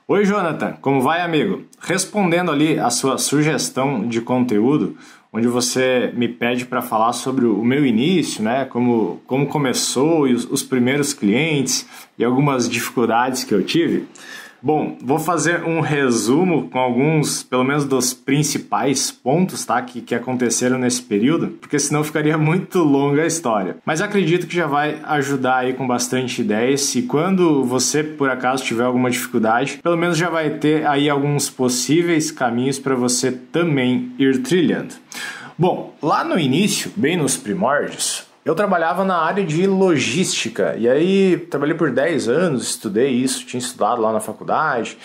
Oi, Jonathan, como vai, amigo? Respondendo ali a sua sugestão de conteúdo, onde você me pede para falar sobre o meu início, né? Como começou e os primeiros clientes e algumas dificuldades que eu tive. Bom, vou fazer um resumo com alguns, pelo menos, dos principais pontos, tá, que aconteceram nesse período, porque senão ficaria muito longa a história. Mas acredito que já vai ajudar aí com bastante ideias e quando você, por acaso, tiver alguma dificuldade, pelo menos já vai ter aí alguns possíveis caminhos para você também ir trilhando. Bom, lá no início, bem nos primórdios, eu trabalhava na área de logística, e aí trabalhei por 10 anos, estudei isso, tinha estudado lá na faculdade,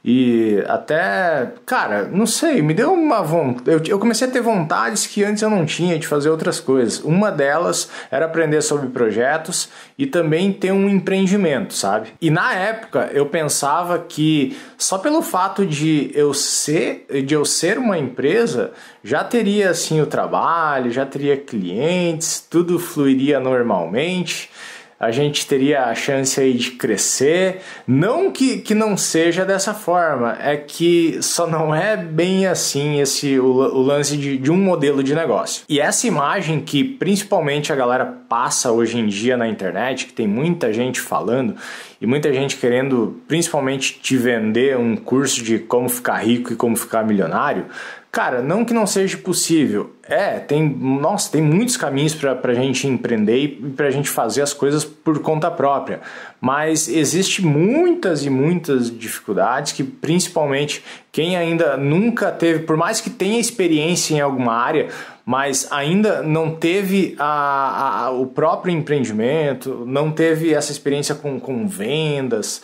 e até, cara, não sei, me deu uma vontade, eu comecei a ter vontades que antes eu não tinha de fazer outras coisas. Uma delas era aprender sobre projetos e também ter um empreendimento, sabe? E na época eu pensava que só pelo fato de eu ser uma empresa, já teria assim o trabalho, já teria clientes, tudo fluiria normalmente. A gente teria a chance aí de crescer, não que não seja dessa forma, é que só não é bem assim o lance de um modelo de negócio. E essa imagem que principalmente a galera passa hoje em dia na internet, que tem muita gente falando e muita gente querendo principalmente te vender um curso de como ficar rico e como ficar milionário, cara, não que não seja possível, tem muitos caminhos para a gente empreender e para a gente fazer as coisas por conta própria, mas existe muitas e muitas dificuldades que principalmente quem ainda nunca teve, por mais que tenha experiência em alguma área, mas ainda não teve o próprio empreendimento, não teve essa experiência com vendas,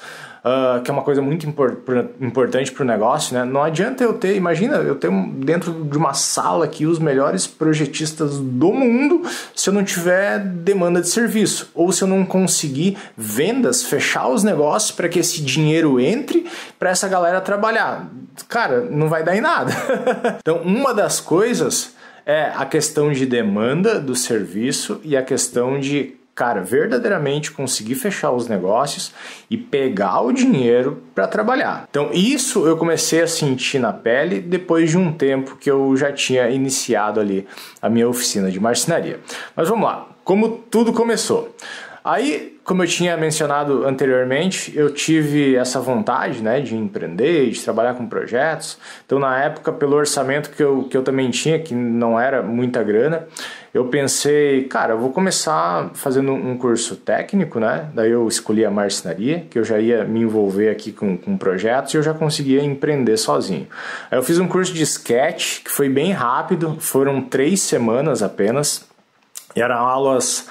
que é uma coisa muito importante para o negócio, né? Não adianta eu ter dentro de uma sala aqui os melhores projetistas do mundo se eu não tiver demanda de serviço, ou se eu não conseguir vendas, fechar os negócios para que esse dinheiro entre para essa galera trabalhar. Cara, não vai dar em nada. Então, uma das coisas é a questão de demanda do serviço e a questão de verdadeiramente conseguir fechar os negócios e pegar o dinheiro para trabalhar. Então isso eu comecei a sentir na pele depois de um tempo que eu já tinha iniciado ali a minha oficina de marcenaria. Mas vamos lá, como tudo começou. Aí, como eu tinha mencionado anteriormente, eu tive essa vontade, né, de empreender, de trabalhar com projetos. Então, na época, pelo orçamento que eu também tinha, que não era muita grana, eu pensei, eu vou começar fazendo um curso técnico, né? Daí eu escolhi a marcenaria, que eu já ia me envolver aqui com projetos e eu já conseguia empreender sozinho. Aí eu fiz um curso de sketch, que foi bem rápido, foram 3 semanas apenas. E eram aulas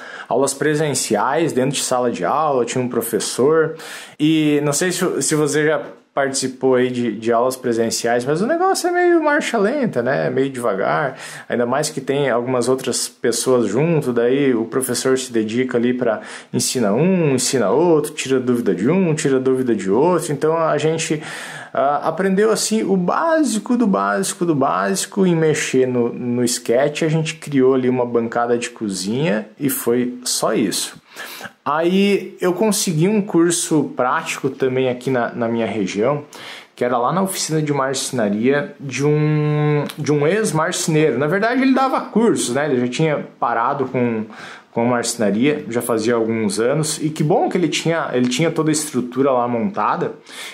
presenciais dentro de sala de aula, tinha um professor. E não sei se você já participou aí de aulas presenciais, mas o negócio é meio marcha lenta, né? Meio devagar, ainda mais que tem algumas outras pessoas junto, daí o professor se dedica ali para ensina outro, tira dúvida de um, tira dúvida de outro. Então a gente aprendeu assim o básico do básico do básico em mexer no sketch. A gente criou ali uma bancada de cozinha e foi só isso. Aí eu consegui um curso prático também aqui na minha região, que era lá na oficina de marcenaria de um ex-marceneiro. Na verdade ele dava cursos, né? Ele já tinha parado com marcenaria, já fazia alguns anos, e que bom que ele tinha toda a estrutura lá montada.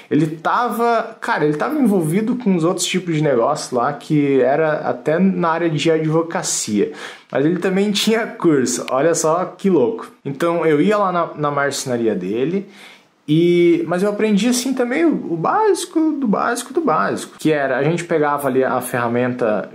Ele estava envolvido com os outros tipos de negócios lá, que era até na área de advocacia, mas ele também tinha curso, olha só que louco. Então eu ia lá na marcenaria dele, mas eu aprendi assim também o básico do básico do básico, que era, a gente pegava ali a ferramenta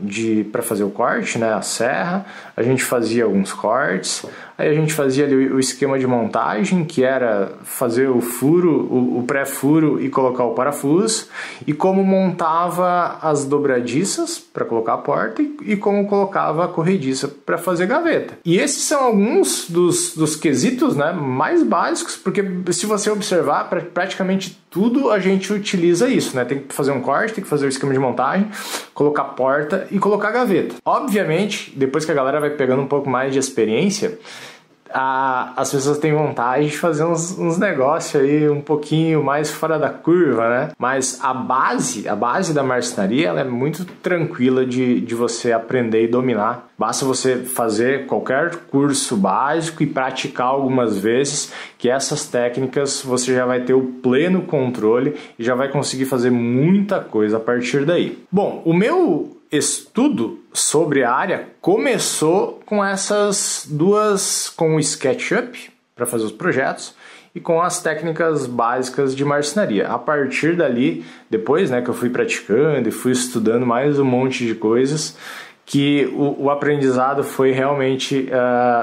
para fazer o corte, né, a serra, a gente fazia alguns cortes, aí a gente fazia ali o esquema de montagem, que era fazer o furo, o pré-furo e colocar o parafuso, e como montava as dobradiças para colocar a porta e como colocava a corrediça para fazer gaveta. E esses são alguns dos quesitos, né, mais básicos, porque se você observar, praticamente tudo a gente utiliza isso, né? Tem que fazer um corte, tem que fazer o esquema de montagem, colocar porta e colocar gaveta. Obviamente, depois que a galera vai pegando um pouco mais de experiência, as pessoas têm vontade de fazer uns negócios aí um pouquinho mais fora da curva, né? Mas a base da marcenaria, ela é muito tranquila de você aprender e dominar. Basta você fazer qualquer curso básico e praticar algumas vezes, que essas técnicas você já vai ter o pleno controle e já vai conseguir fazer muita coisa a partir daí. Bom, o meu estudo sobre a área começou com essas duas, com o SketchUp para fazer os projetos e com as técnicas básicas de marcenaria. A partir dali, depois, né, que eu fui praticando e fui estudando mais um monte de coisas, que o aprendizado foi realmente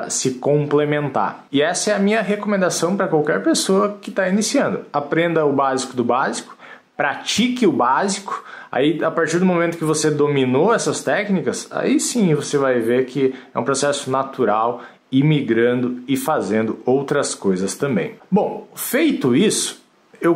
se complementar. E essa é a minha recomendação para qualquer pessoa que está iniciando. Aprenda o básico do básico, pratique o básico. Aí, a partir do momento que você dominou essas técnicas, aí sim você vai ver que é um processo natural, ir migrando e fazendo outras coisas também. Bom, feito isso, eu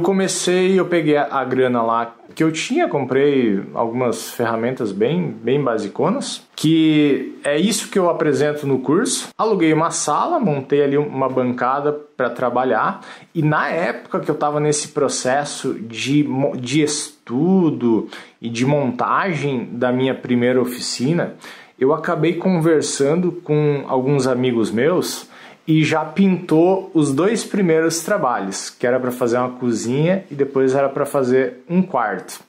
peguei a grana lá que eu tinha, comprei algumas ferramentas bem basiconas, que é isso que eu apresento no curso. Aluguei uma sala, montei ali uma bancada para trabalhar, e na época que eu estava nesse processo de estudo e de montagem da minha primeira oficina, eu acabei conversando com alguns amigos meus e já pintou os 2 primeiros trabalhos, que era para fazer uma cozinha e depois era para fazer um quarto.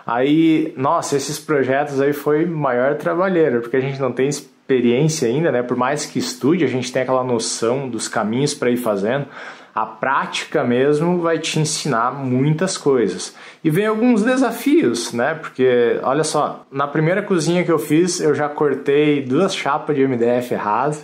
Aí, nossa, esses projetos aí foi maior trabalheira, porque a gente não tem experiência ainda, né? Por mais que estude, a gente tem aquela noção dos caminhos para ir fazendo. A prática mesmo vai te ensinar muitas coisas. E vem alguns desafios, né? Porque, olha só, na primeira cozinha que eu fiz, eu já cortei 2 chapas de MDF errado.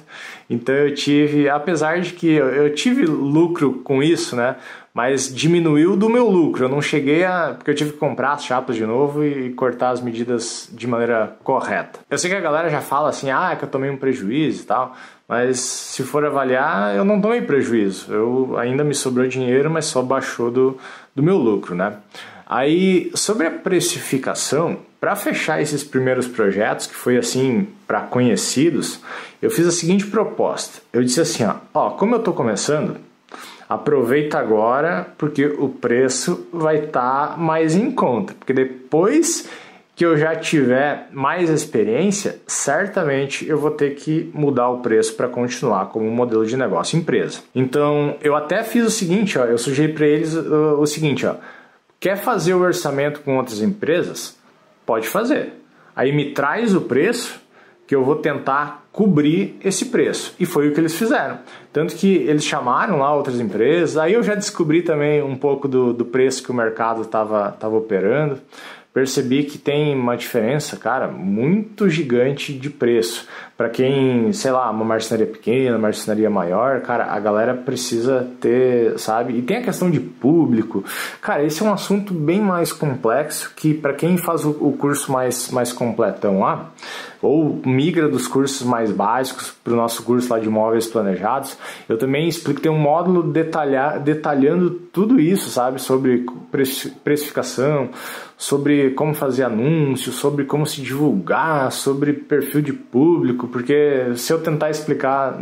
Então eu tive, apesar de que eu tive lucro com isso, né? Mas diminuiu do meu lucro. Eu não cheguei porque eu tive que comprar as chapas de novo e cortar as medidas de maneira correta. Eu sei que a galera já fala assim, é que eu tomei um prejuízo e tal. Mas se for avaliar, eu não tomei prejuízo. Ainda me sobrou dinheiro, mas só baixou do meu lucro, né? Aí, sobre a precificação, para fechar esses primeiros projetos, que foi assim, para conhecidos, eu fiz a seguinte proposta. Eu disse assim, como eu estou começando, aproveita agora, porque o preço vai estar mais em conta. Porque depois que eu já tiver mais experiência, certamente eu vou ter que mudar o preço para continuar como modelo de negócio empresa. Então, eu até fiz o seguinte, eu sugeri para eles o seguinte, quer fazer o orçamento com outras empresas? Pode fazer. Aí me traz o preço que eu vou tentar cobrir esse preço. E foi o que eles fizeram. Tanto que eles chamaram lá outras empresas, aí eu já descobri também um pouco do preço que o mercado estava operando. Percebi que tem uma diferença, cara, muito gigante de preço. Para quem, sei lá, uma marcenaria pequena, marcenaria maior, cara, a galera precisa ter, sabe? E tem a questão de público. Cara, esse é um assunto bem mais complexo que para quem faz o curso mais completão lá, ou migra dos cursos mais básicos para o nosso curso lá de móveis planejados, eu também explico, tem um módulo detalhando tudo isso, sabe? Sobre precificação, sobre como fazer anúncios, sobre como se divulgar, sobre perfil de público, porque se eu tentar explicar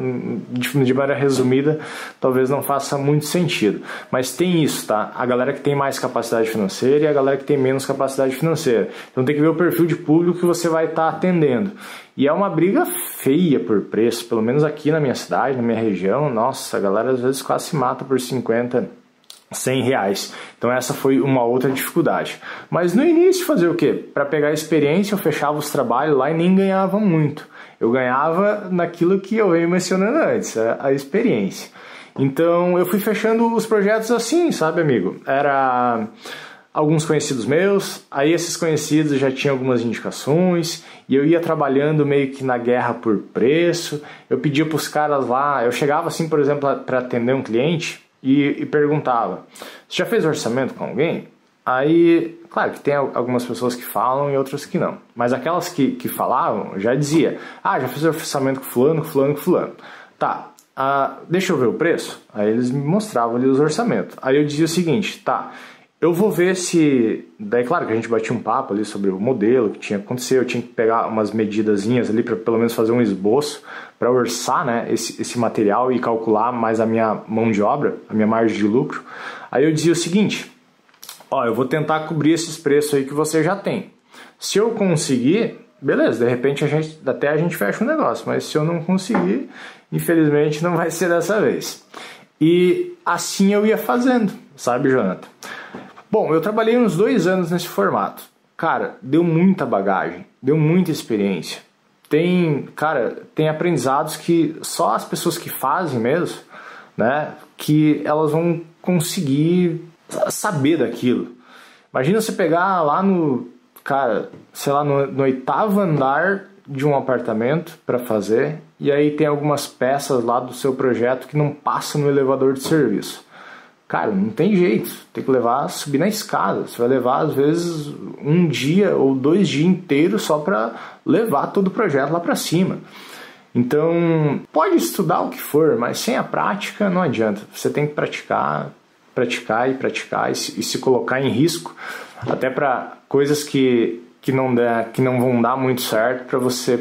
de maneira resumida, talvez não faça muito sentido. Mas tem isso, tá? A galera que tem mais capacidade financeira e a galera que tem menos capacidade financeira. Então tem que ver o perfil de público que você vai estar atendendo. E é uma briga feia por preço, pelo menos aqui na minha cidade, na minha região, nossa, a galera às vezes quase se mata por 50, 100 reais. Então essa foi uma outra dificuldade. Mas no início fazer o quê? Para pegar experiência eu fechava os trabalhos lá e nem ganhava muito. Eu ganhava naquilo que eu venho mencionando antes, a experiência. Então eu fui fechando os projetos assim, sabe, amigo? Era alguns conhecidos meus, aí esses conhecidos já tinham algumas indicações e eu ia trabalhando meio que na guerra por preço. Eu pedia para os caras lá, eu chegava assim, por exemplo, para atender um cliente e perguntava, você já fez orçamento com alguém? Aí, claro que tem algumas pessoas que falam e outras que não, mas aquelas que falavam, já dizia, já fiz orçamento com fulano, com fulano, com fulano. Tá, deixa eu ver o preço. Aí eles me mostravam ali os orçamentos. Aí eu dizia o seguinte, tá, eu vou ver se... Daí, claro que a gente batia um papo ali sobre o modelo que tinha acontecido, eu tinha que pegar umas medidazinhas ali para pelo menos fazer um esboço para orçar, né, esse material e calcular mais a minha mão de obra, a minha margem de lucro. Aí eu dizia o seguinte, ó, eu vou tentar cobrir esses preços aí que você já tem. Se eu conseguir, beleza, de repente a gente fecha um negócio, mas se eu não conseguir, infelizmente não vai ser dessa vez. E assim eu ia fazendo, sabe, Jonathan? Bom, eu trabalhei uns 2 anos nesse formato. Cara, deu muita bagagem, deu muita experiência. Tem aprendizados que só as pessoas que fazem mesmo, né, que elas vão conseguir saber daquilo. Imagina você pegar lá no 8º andar de um apartamento para fazer, e aí tem algumas peças lá do seu projeto que não passam no elevador de serviço. Cara, não tem jeito, tem que subir na escada. Você vai levar, às vezes, 1 dia ou 2 dias inteiros só para levar todo o projeto lá para cima. Então, pode estudar o que for, mas sem a prática não adianta. Você tem que praticar e se colocar em risco, até para coisas que não vão dar muito certo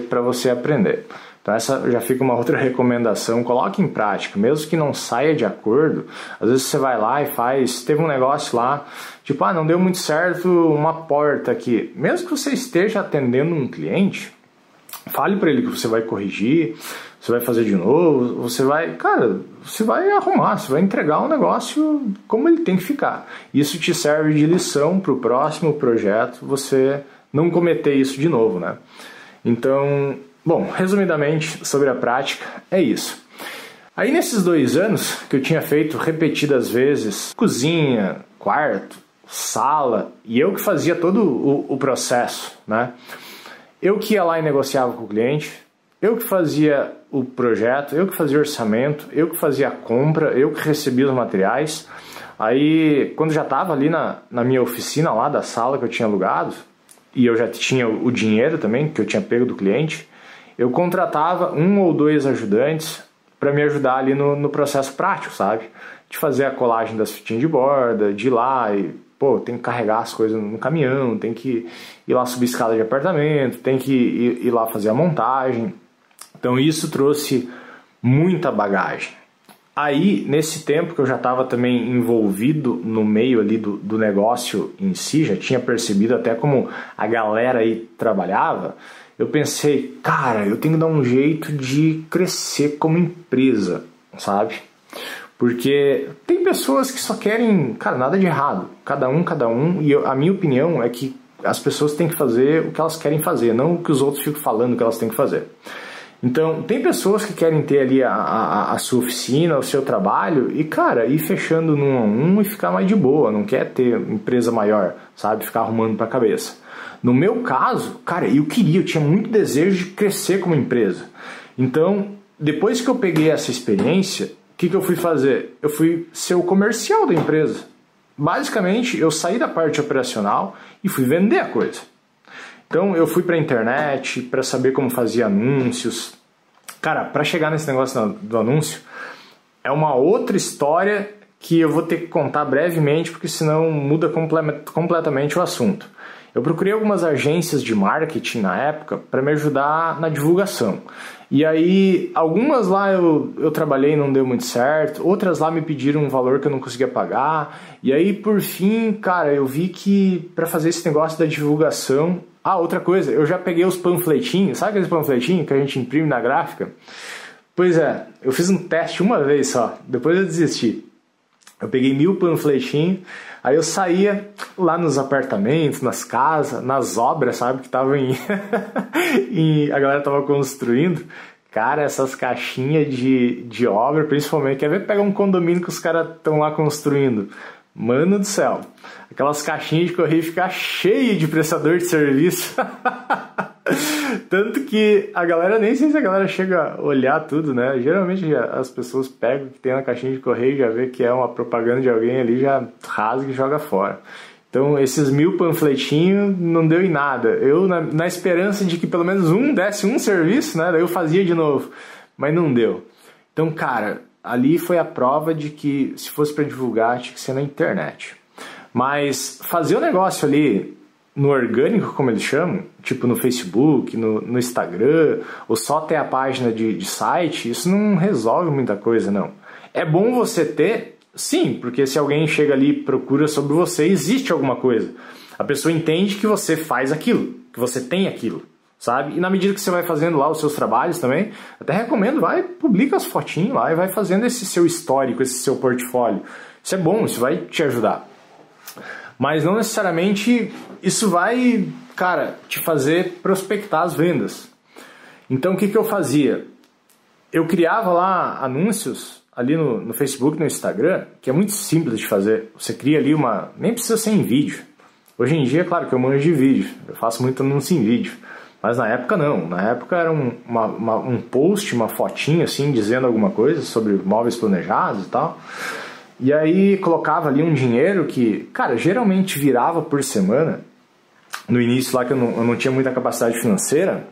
para você aprender. Então essa já fica uma outra recomendação, coloque em prática, mesmo que não saia de acordo. Às vezes você vai lá e teve um negócio lá, tipo, não deu muito certo uma porta aqui. Mesmo que você esteja atendendo um cliente, fale para ele que você vai corrigir, você vai fazer de novo, você vai arrumar, você vai entregar um negócio como ele tem que ficar. Isso te serve de lição para o próximo projeto, você não cometer isso de novo, né? Então... Bom, resumidamente, sobre a prática, é isso. Aí nesses 2 anos que eu tinha feito repetidas vezes cozinha, quarto, sala, e eu que fazia todo o processo, né? Eu que ia lá e negociava com o cliente, eu que fazia o projeto, eu que fazia o orçamento, eu que fazia a compra, eu que recebia os materiais. Aí, quando já estava ali na minha oficina lá da sala que eu tinha alugado, e eu já tinha o dinheiro também, que eu tinha pego do cliente, eu contratava 1 ou 2 ajudantes para me ajudar ali no processo prático, sabe? De fazer a colagem das fitinhas de borda, de ir lá e, tem que carregar as coisas no caminhão, tem que ir lá subir escada de apartamento, tem que ir lá fazer a montagem. Então isso trouxe muita bagagem. Aí, nesse tempo que eu já estava também envolvido no meio ali do negócio em si, já tinha percebido até como a galera aí trabalhava, eu pensei, cara, eu tenho que dar um jeito de crescer como empresa, sabe? Porque tem pessoas que só querem, cara, nada de errado, cada um, e a minha opinião é que as pessoas têm que fazer o que elas querem fazer, não o que os outros ficam falando que elas têm que fazer. Então, tem pessoas que querem ter ali a sua oficina, o seu trabalho, e, cara, ir fechando num a um e ficar mais de boa, não quer ter empresa maior, sabe? Ficar arrumando pra cabeça. No meu caso, cara, eu tinha muito desejo de crescer como empresa. Então, depois que eu peguei essa experiência, o que eu fui fazer? Eu fui ser o comercial da empresa. Basicamente, eu saí da parte operacional e fui vender a coisa. Então, eu fui para a internet para saber como fazia anúncios. Cara, para chegar nesse negócio do anúncio, é uma outra história que eu vou ter que contar brevemente, porque senão muda completamente o assunto. Eu procurei algumas agências de marketing na época para me ajudar na divulgação. E aí, algumas lá eu trabalhei e não deu muito certo, outras lá me pediram um valor que eu não conseguia pagar. E aí, por fim, cara, eu vi que para fazer esse negócio da divulgação... outra coisa, eu já peguei os panfletinhos, sabe aqueles panfletinhos que a gente imprime na gráfica? Pois é, eu fiz um teste uma vez só, depois eu desisti. Eu peguei 1000 panfletinhos, aí eu saía lá nos apartamentos, nas casas, nas obras, sabe, que estavam a galera tava construindo. Cara, essas caixinhas de obra, principalmente, quer ver pegar um condomínio que os caras estão lá construindo? Mano do céu, aquelas caixinhas de correio ficam cheias de prestador de serviço. Tanto que a galera, nem sei se a galera chega a olhar tudo, né? Geralmente as pessoas pegam o que tem na caixinha de correio, já vê que é uma propaganda de alguém ali, já rasga e joga fora. Então esses 1000 panfletinhos não deu em nada. Eu, na esperança de que pelo menos um desse um serviço, né? Daí eu fazia de novo, mas não deu. Então, cara, ali foi a prova de que se fosse para divulgar tinha que ser na internet. Mas fazer o negócio ali no orgânico, como eles chamam, tipo no Facebook, no Instagram, ou só ter a página de site, isso não resolve muita coisa, não. É bom você ter, sim, porque se alguém chega ali e procura sobre você, existe alguma coisa. A pessoa entende que você faz aquilo, que você tem aquilo, sabe? E na medida que você vai fazendo lá os seus trabalhos também, até recomendo, vai, publica as fotinhas lá e vai fazendo esse seu histórico, esse seu portfólio. Isso é bom, isso vai te ajudar. Mas não necessariamente isso vai, cara, te fazer prospectar as vendas. Então o que eu fazia? Eu criava lá anúncios ali no Facebook, no Instagram, que é muito simples de fazer. Você cria ali uma... nem precisa ser em vídeo. Hoje em dia, claro que eu manjo de vídeo, eu faço muito anúncio em vídeo. Mas na época não, na época era um post, uma fotinha assim, dizendo alguma coisa sobre móveis planejados e tal. E aí colocava ali um dinheiro que, cara, geralmente virava por semana. No início lá que eu não tinha muita capacidade financeira,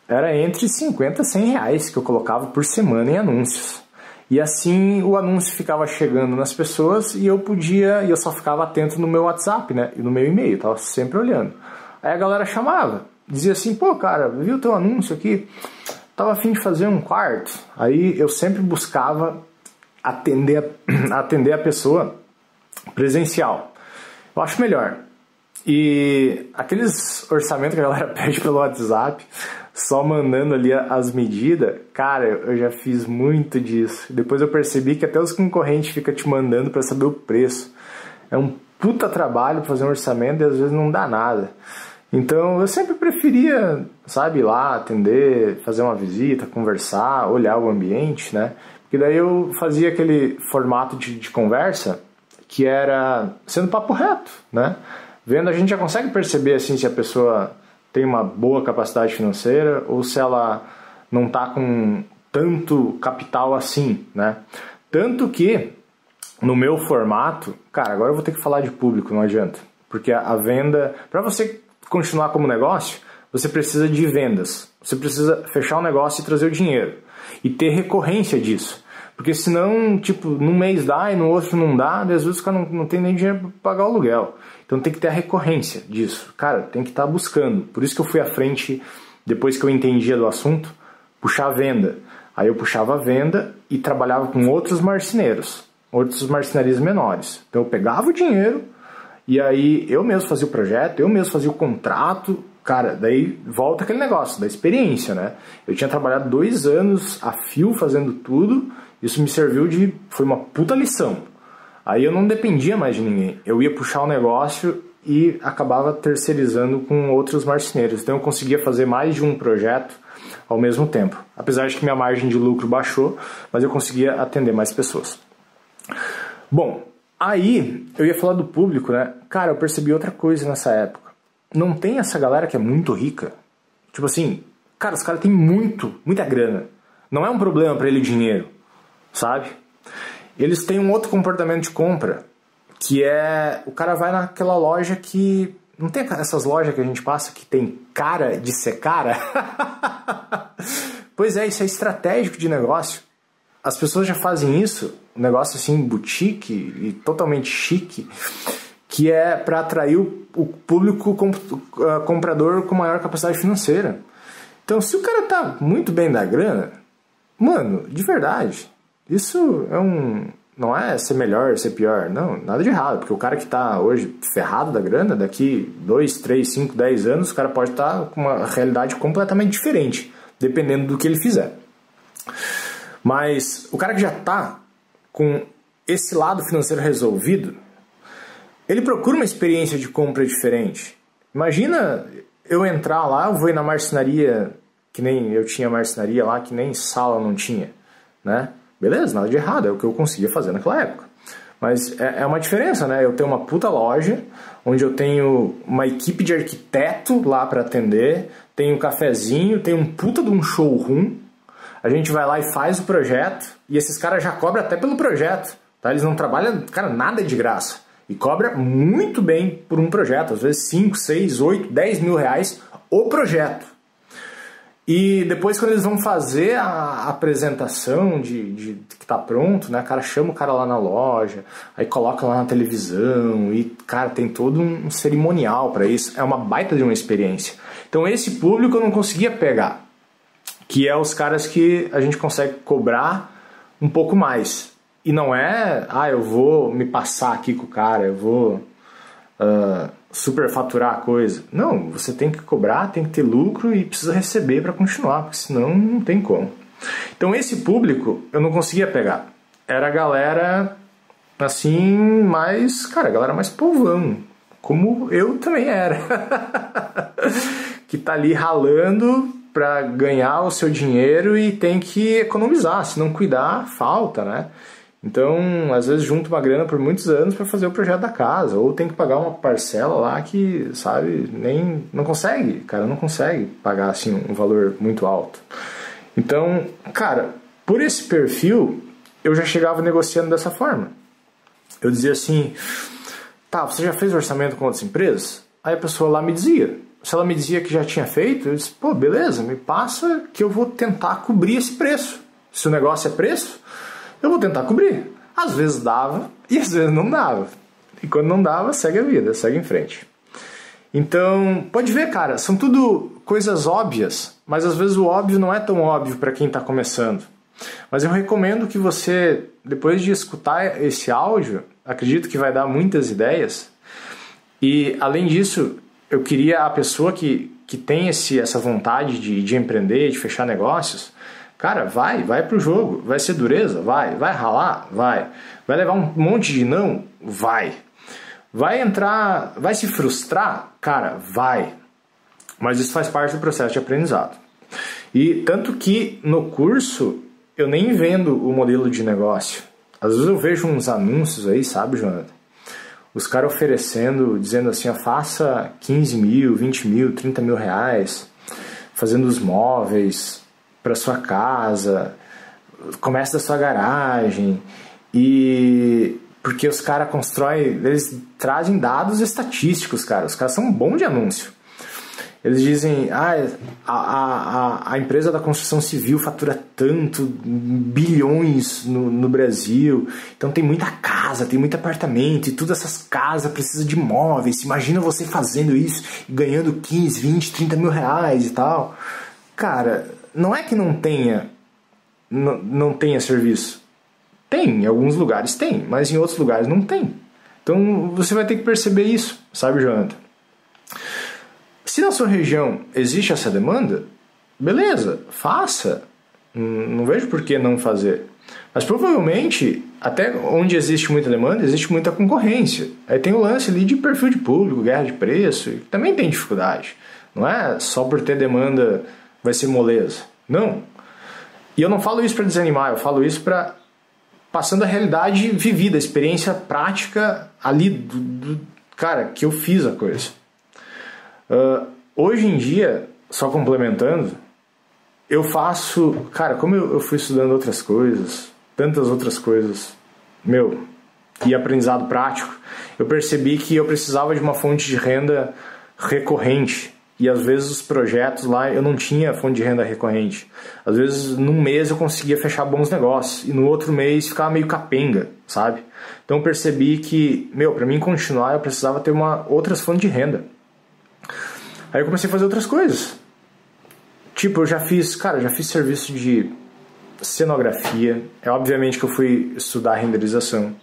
era entre 50 e 100 reais que eu colocava por semana em anúncios. E assim o anúncio ficava chegando nas pessoas e eu só ficava atento no meu WhatsApp, né? E no meu e-mail, tava sempre olhando. Aí a galera chamava, dizia assim, pô, cara, viu o teu anúncio aqui? Tava a fim de fazer um quarto. Aí eu sempre buscava atender a pessoa presencial. Eu acho melhor. E aqueles orçamentos que a galera pede pelo WhatsApp, só mandando ali as medidas, cara, eu já fiz muito disso. Depois eu percebi que até os concorrentes ficam te mandando para saber o preço. É um puta trabalho fazer um orçamento e às vezes não dá nada. Então eu sempre preferia, sabe, ir lá, atender, fazer uma visita, conversar, olhar o ambiente, né? Porque daí eu fazia aquele formato de conversa que era sendo papo reto, né? Vendo, a gente já consegue perceber assim se a pessoa tem uma boa capacidade financeira ou se ela não está com tanto capital assim, né? Tanto que no meu formato, cara, agora eu vou ter que falar de público, não adianta. Porque a venda, para você continuar como negócio, você precisa de vendas. Você precisa fechar o negócio e trazer o dinheiro. E ter recorrência disso. Porque senão, tipo, num mês dá e no outro não dá, e às vezes o cara não tem nem dinheiro para pagar o aluguel. Então tem que ter a recorrência disso. Cara, tem que estar buscando. Por isso que eu fui à frente, depois que eu entendia do assunto, puxar a venda. Aí eu puxava a venda e trabalhava com outros marceneiros, outros marcenarias menores. Então eu pegava o dinheiro e aí eu mesmo fazia o projeto, eu mesmo fazia o contrato. Cara, daí volta aquele negócio da experiência, né? Eu tinha trabalhado 2 anos a fio fazendo tudo, isso me serviu foi uma puta lição. Aí eu não dependia mais de ninguém, eu ia puxar o negócio e acabava terceirizando com outros marceneiros. Então eu conseguia fazer mais de um projeto ao mesmo tempo. Apesar de que minha margem de lucro baixou, mas eu conseguia atender mais pessoas. Bom, aí eu ia falar do público, né? Cara, eu percebi outra coisa nessa época. Não tem essa galera que é muito rica. Tipo assim, cara, os caras têm muita grana. Não é um problema pra ele o dinheiro, sabe? Eles têm um outro comportamento de compra, que é, o cara vai naquela loja que... Não tem essas lojas que a gente passa que tem cara de ser cara? Pois é, isso é estratégico de negócio. As pessoas já fazem isso, um negócio assim, boutique e totalmente chique, que é para atrair o público comprador com maior capacidade financeira. Então, se o cara tá muito bem da grana, mano, de verdade, isso não é ser melhor, ser pior, não, nada de errado, porque o cara que tá hoje ferrado da grana, daqui 2, 3, 5, 10 anos, o cara pode estar com uma realidade completamente diferente, dependendo do que ele fizer. Mas o cara que já tá com esse lado financeiro resolvido, ele procura uma experiência de compra diferente. Imagina eu entrar lá, eu vou ir na marcenaria, que nem eu tinha marcenaria lá, que nem sala não tinha, né? Beleza, nada de errado, é o que eu conseguia fazer naquela época. Mas é uma diferença, né? Eu tenho uma puta loja, onde eu tenho uma equipe de arquiteto lá para atender, tenho um cafezinho, tenho um puta de um showroom, a gente vai lá e faz o projeto, e esses caras já cobram até pelo projeto, tá? Eles não trabalham, cara, nada de graça. E cobra muito bem por um projeto, às vezes 5, 6, 8, 10 mil reais o projeto. E depois, quando eles vão fazer a apresentação de que tá pronto, né, cara, chama o cara lá na loja, aí coloca lá na televisão e, cara, tem todo um cerimonial para isso. É uma baita de uma experiência. Então esse público eu não conseguia pegar, que é os caras que a gente consegue cobrar um pouco mais. E não é, eu vou me passar aqui com o cara, eu vou superfaturar a coisa. Não, você tem que cobrar, tem que ter lucro e precisa receber para continuar, porque senão não tem como. Então esse público eu não conseguia pegar. Era a galera assim, mais, cara, a galera mais povão, como eu também era. Que tá ali ralando para ganhar o seu dinheiro e tem que economizar, se não cuidar, falta, né? Então, às vezes junta uma grana por muitos anos para fazer o projeto da casa, ou tem que pagar uma parcela lá que, sabe, nem não consegue, cara, não consegue pagar assim um valor muito alto. Então, cara, por esse perfil, eu já chegava negociando dessa forma. Eu dizia assim, tá, você já fez orçamento com outras empresas? Aí a pessoa lá me dizia. Se ela me dizia que já tinha feito, eu disse, pô, beleza, me passa que eu vou tentar cobrir esse preço. Se o negócio é preço, eu vou tentar cobrir. Às vezes dava e às vezes não dava. E quando não dava, segue a vida, segue em frente. Então, pode ver, cara, são tudo coisas óbvias, mas às vezes o óbvio não é tão óbvio para quem está começando. Mas eu recomendo que você, depois de escutar esse áudio, acredito que vai dar muitas ideias. E, além disso, eu queria a pessoa que tem essa vontade de empreender, de fechar negócios, cara, vai pro jogo, vai ser dureza? Vai ralar? Vai levar um monte de não? Vai entrar, vai se frustrar? Cara, vai, mas isso faz parte do processo de aprendizado. E tanto que no curso eu nem vendo o modelo de negócio. Às vezes eu vejo uns anúncios aí, sabe, Jonathan? Os caras oferecendo, dizendo assim, faça 15 mil, 20 mil, 30 mil reais, fazendo os móveis para sua casa, comece da sua garagem, e porque os caras constroem, eles trazem dados estatísticos, cara, os caras são bons de anúncio. Eles dizem, a empresa da construção civil fatura tanto, bilhões no Brasil, então tem muita casa, tem muito apartamento, e todas essas casas precisam de móveis. Imagina você fazendo isso e ganhando 15, 20, 30 mil reais e tal. Cara, não é que não tenha serviço. Tem, em alguns lugares tem, mas em outros lugares não tem. Então você vai ter que perceber isso, sabe, Jonathan? Se na sua região existe essa demanda, beleza, faça. Não vejo por que não fazer. Mas provavelmente, até onde existe muita demanda, existe muita concorrência. Aí tem o lance ali de perfil de público, guerra de preço, que também tem dificuldade. Não é só por ter demanda vai ser moleza. Não. E eu não falo isso para desanimar, eu falo isso para passando a realidade vivida, a experiência prática ali cara, que eu fiz a coisa. Hoje em dia, só complementando, eu faço, cara, como eu fui estudando outras coisas, tantas outras coisas, e aprendizado prático, eu percebi que eu precisava de uma fonte de renda recorrente. E às vezes os projetos lá eu não tinha fonte de renda recorrente. Às vezes num mês eu conseguia fechar bons negócios e no outro mês ficava meio capenga, sabe? Então eu percebi que, para mim continuar eu precisava ter outras fontes de renda. Aí eu comecei a fazer outras coisas. Tipo, eu já fiz serviço de cenografia. É obviamente que eu fui estudar renderização.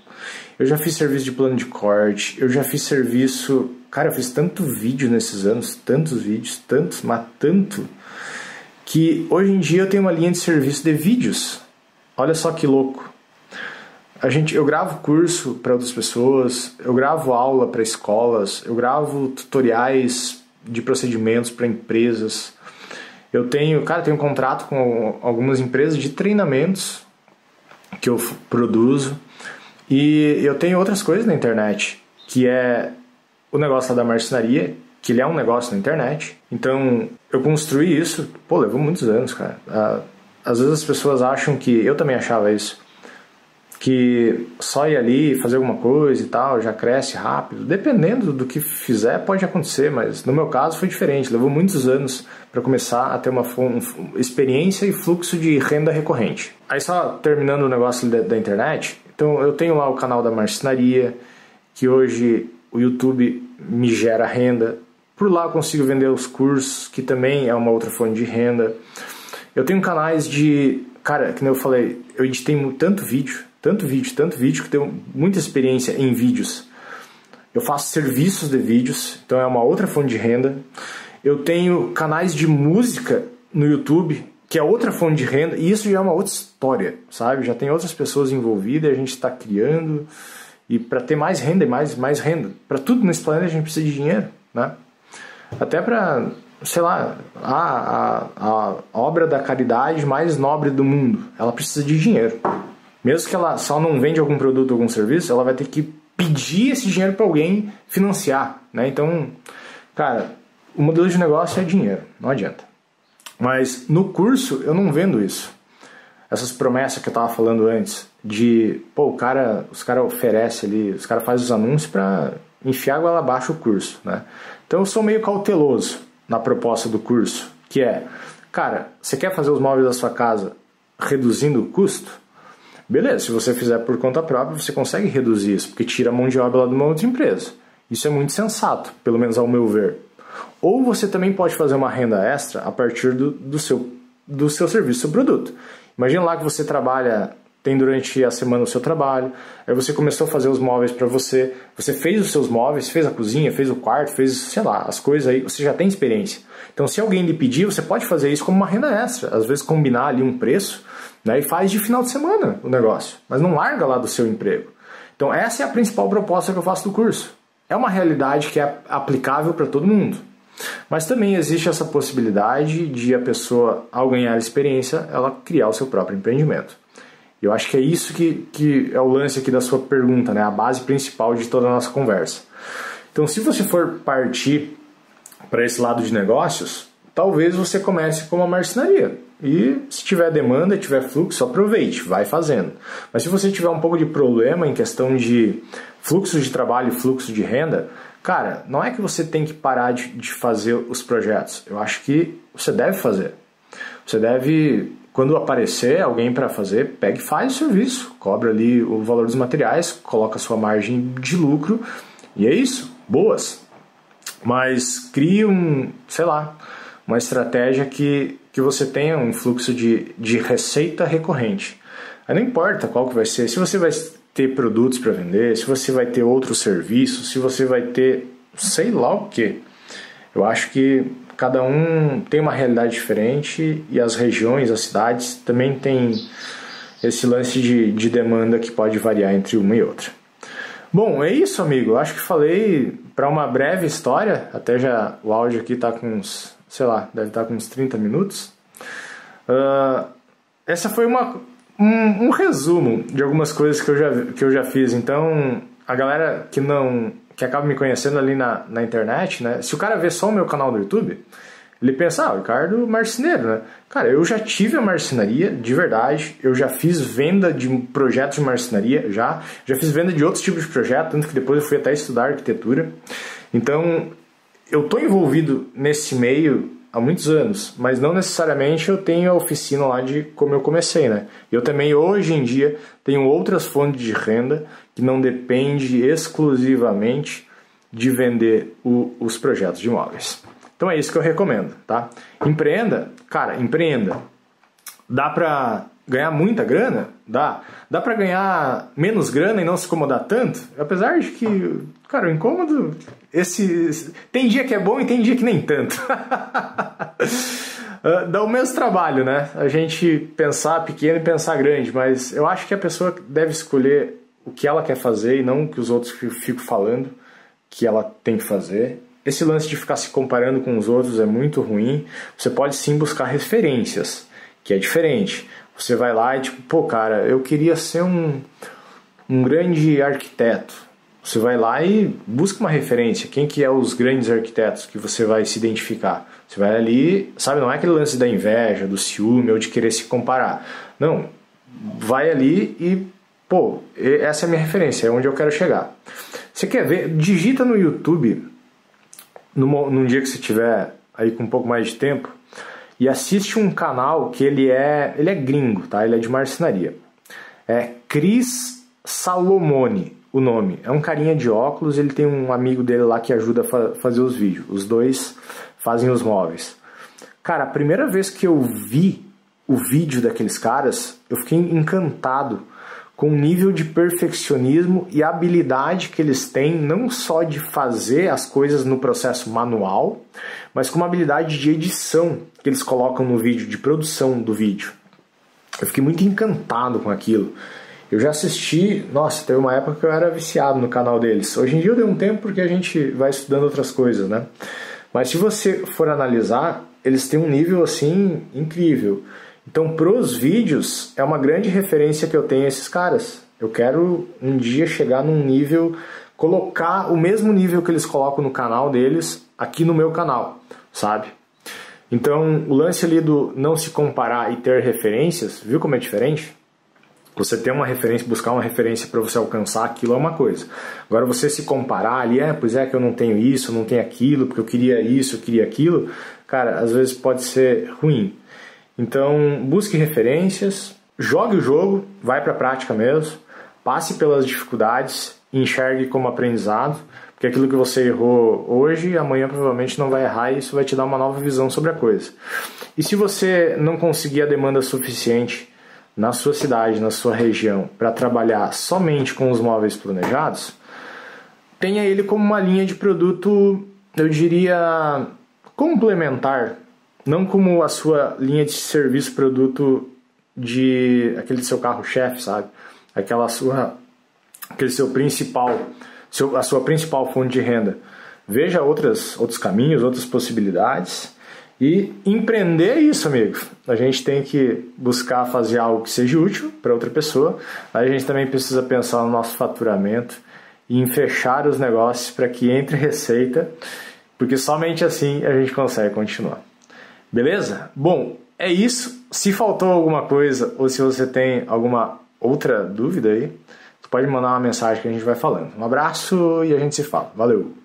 Eu já fiz serviço de plano de corte. Eu já fiz serviço... Cara, eu fiz tanto vídeo nesses anos, tantos vídeos, mas tanto, que hoje em dia eu tenho uma linha de serviço de vídeos. Olha só que louco. Eu gravo curso para outras pessoas, eu gravo aula para escolas, eu gravo tutoriais de procedimentos para empresas. Eu tenho um contrato com algumas empresas de treinamentos que eu produzo. E eu tenho outras coisas na internet, que é o negócio da marcenaria, que ele é um negócio na internet. Então, eu construí isso, levou muitos anos, cara. Às vezes as pessoas acham que... Eu também achava isso. que só ir ali fazer alguma coisa e tal, já cresce rápido. Dependendo do que fizer, pode acontecer, mas no meu caso foi diferente. Levou muitos anos para começar a ter uma experiência e fluxo de renda recorrente. Aí só terminando o negócio da internet, então eu tenho lá o canal da marcenaria, que hoje o YouTube me gera renda. Por lá eu consigo vender os cursos, que também é uma outra fonte de renda. Eu tenho canais de... Cara, que nem eu falei, eu editei tanto vídeo, que tenho muita experiência em vídeos. Eu faço serviços de vídeos, então é uma outra fonte de renda. Eu tenho canais de música no YouTube, que é outra fonte de renda, e isso já é uma outra história, sabe? Já tem outras pessoas envolvidas, a gente está criando, e para ter mais renda e mais renda. Para tudo nesse planeta a gente precisa de dinheiro, né? Até para, sei lá, a obra da caridade mais nobre do mundo, ela precisa de dinheiro. Mesmo que ela só não vende algum produto ou algum serviço, ela vai ter que pedir esse dinheiro para alguém financiar, né? Então, cara, o modelo de negócio é dinheiro, não adianta. Mas no curso eu não vendo isso. Essas promessas que eu estava falando antes, de, pô, os caras oferecem ali, os caras fazem os anúncios para enfiar goela abaixo o curso, né? Então eu sou meio cauteloso na proposta do curso, que é, cara, você quer fazer os móveis da sua casa reduzindo o custo? Beleza, se você fizer por conta própria, você consegue reduzir isso, porque tira a mão de obra lá de uma outra empresa. Isso é muito sensato, pelo menos ao meu ver. Ou você também pode fazer uma renda extra a partir do seu serviço, do seu produto. Imagina lá que você trabalha, tem durante a semana o seu trabalho, aí você começou a fazer os móveis para você fez os seus móveis, fez a cozinha, fez o quarto, fez, sei lá, as coisas aí, você já tem experiência. Então se alguém lhe pedir, você pode fazer isso como uma renda extra, às vezes combinar ali um preço, né, e faz de final de semana o negócio, mas não larga lá do seu emprego. Então essa é a principal proposta que eu faço do curso. É uma realidade que é aplicável para todo mundo. Mas também existe essa possibilidade de a pessoa, ao ganhar experiência, ela criar o seu próprio empreendimento. E eu acho que é isso que é o lance aqui da sua pergunta, né? A base principal de toda a nossa conversa. Então, se você for partir para esse lado de negócios, talvez você comece com uma marcenaria. E se tiver demanda, tiver fluxo, aproveite, vai fazendo. Mas se você tiver um pouco de problema em questão de fluxo de trabalho e fluxo de renda, cara, não é que você tem que parar de fazer os projetos. Eu acho que você deve fazer. Você deve, quando aparecer alguém para fazer, pega e faz o serviço. Cobra ali o valor dos materiais, coloca a sua margem de lucro e é isso. Boas. Mas crie uma estratégia que você tenha um fluxo de receita recorrente. Aí não importa qual que vai ser, se você vai ter produtos para vender, se você vai ter outros serviços, se você vai ter sei lá o que. Eu acho que cada um tem uma realidade diferente e as regiões, as cidades também têm esse lance de demanda que pode variar entre uma e outra. Bom, é isso, amigo. Eu acho que falei para uma breve história, até já o áudio aqui está com uns, sei lá, deve estar com uns 30 minutos. Essa foi um resumo de algumas coisas que eu já fiz. Então, a galera que acaba me conhecendo ali na internet, né? Se o cara vê só o meu canal do YouTube, ele pensa, o Ricardo marceneiro, né? Cara, eu já tive a marcenaria, de verdade. Eu já fiz venda de projetos de marcenaria, já fiz venda de outros tipos de projetos, tanto que depois eu fui até estudar arquitetura. Então, eu tô envolvido nesse meio há muitos anos, mas não necessariamente eu tenho a oficina lá de como eu comecei, né? Eu também, hoje em dia, tenho outras fontes de renda que não depende exclusivamente de vender os projetos de imóveis. Então é isso que eu recomendo, tá? Empreenda, cara, empreenda. Dá pra ganhar muita grana? Dá. Dá pra ganhar menos grana e não se incomodar tanto? Apesar de que, cara, o incômodo... Tem dia que é bom e tem dia que nem tanto. Dá o mesmo trabalho, né? A gente pensar pequeno e pensar grande, mas eu acho que a pessoa deve escolher o que ela quer fazer e não o que os outros ficam falando que ela tem que fazer. Esse lance de ficar se comparando com os outros é muito ruim. Você pode sim buscar referências, que é diferente. Você vai lá e tipo, pô, cara, eu queria ser um grande arquiteto. Você vai lá e busca uma referência. Quem que é os grandes arquitetos que você vai se identificar? Você vai ali, sabe, não é aquele lance da inveja, do ciúme ou de querer se comparar. Não, vai ali e pô, essa é a minha referência, é onde eu quero chegar. Você quer ver? Digita no YouTube, num dia que você tiver aí com um pouco mais de tempo, e assiste um canal que ele é gringo, tá? Ele é de marcenaria. É Chris Salomone, o nome. É um carinha de óculos, ele tem um amigo dele lá que ajuda a fazer os vídeos. Os dois fazem os móveis. Cara, a primeira vez que eu vi o vídeo daqueles caras, eu fiquei encantado com o nível de perfeccionismo e habilidade que eles têm, não só de fazer as coisas no processo manual, mas com uma habilidade de edição que eles colocam no vídeo, de produção do vídeo. Eu fiquei muito encantado com aquilo. Eu já assisti, nossa, teve uma época que eu era viciado no canal deles. Hoje em dia eu dei um tempo porque a gente vai estudando outras coisas, né? Mas se você for analisar, eles têm um nível assim incrível. Então, pros vídeos, é uma grande referência que eu tenho a esses caras. Eu quero um dia chegar num nível, colocar o mesmo nível que eles colocam no canal deles aqui no meu canal, sabe? Então, o lance ali do não se comparar e ter referências, viu como é diferente? Você ter uma referência, buscar uma referência para você alcançar aquilo é uma coisa. Agora você se comparar ali, pois é que eu não tenho isso, eu não tenho aquilo, porque eu queria isso, eu queria aquilo, cara, às vezes pode ser ruim. Então, busque referências, jogue o jogo, vai para a prática mesmo, passe pelas dificuldades e enxergue como aprendizado, porque aquilo que você errou hoje, amanhã provavelmente não vai errar e isso vai te dar uma nova visão sobre a coisa. E se você não conseguir a demanda suficiente na sua cidade, na sua região, para trabalhar somente com os móveis planejados, tenha ele como uma linha de produto, eu diria, complementar, não como a sua linha de serviço, produto de aquele seu carro-chefe, sabe? Aquele seu principal, a sua principal fonte de renda. Veja outros caminhos, outras possibilidades. E empreender é isso, amigos. A gente tem que buscar fazer algo que seja útil para outra pessoa. A gente também precisa pensar no nosso faturamento e em fechar os negócios para que entre receita, porque somente assim a gente consegue continuar. Beleza? Bom, é isso. Se faltou alguma coisa ou se você tem alguma outra dúvida aí, você pode mandar uma mensagem que a gente vai falando. Um abraço e a gente se fala. Valeu!